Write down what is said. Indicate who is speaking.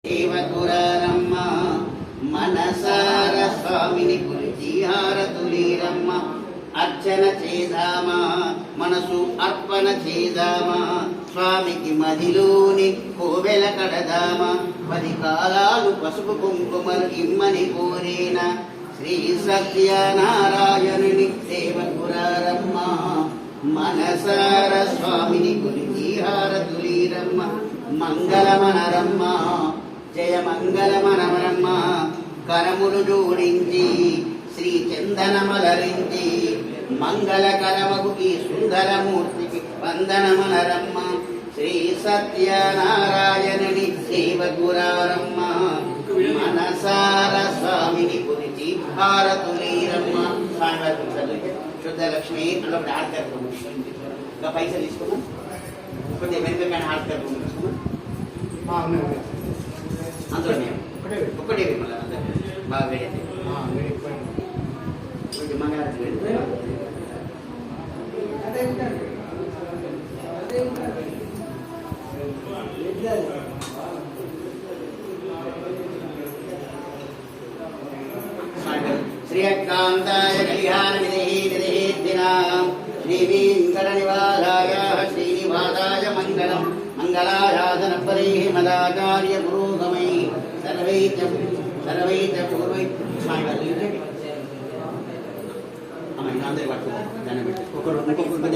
Speaker 1: దేవకురారమ్మ మనసార స్వామిని గురించి హారతులీరమ్మ అర్చన చేదామా మనసు అర్పణ చేదామా స్వామికి మదిలోని కోవెల కడదామా 10 కాలాలు పసుపు కుంకుమలు ఇమ్మని కోరేన శ్రీ సత్యనారాయణుని దేవకురారమ్మ మనసార స్వామిని గురించి హారతులీరమ్మ మంగళమనరమ్మ జయ మంగళమనరమ్మ కరములు జోడించి శ్రీ చందనమలరించి మంగళకరమగు ఈ సుందరమూర్తికి వందనమనరమ్మ శ్రీ సత్యనారాయణుని దేవకురారమ్మ మనసార స్వామిని గురించి హారతులీరమ్మ శుద్ధ లక్ష్మి అన్నప్పుడు ఆడతారు ఇంకా పైసలు తీసుకున్నాం కొద్దిగా వెనుక ఆడతారు అందులో ఒక్కటే మళ్ళీ బాగా వేడైతే కొంచెం మంగళారతి వేడి శ్రీకాంతాయ కళ్యాణ విదేహిదినాం శ్రీ వెంకటనివాసాయ శ్రీనివాసాయ మంగళం మంగళారాధన పరే మదాచార్య పురోగమై సర్వైత పూర్వై స్వామి అందరి పట్టుకో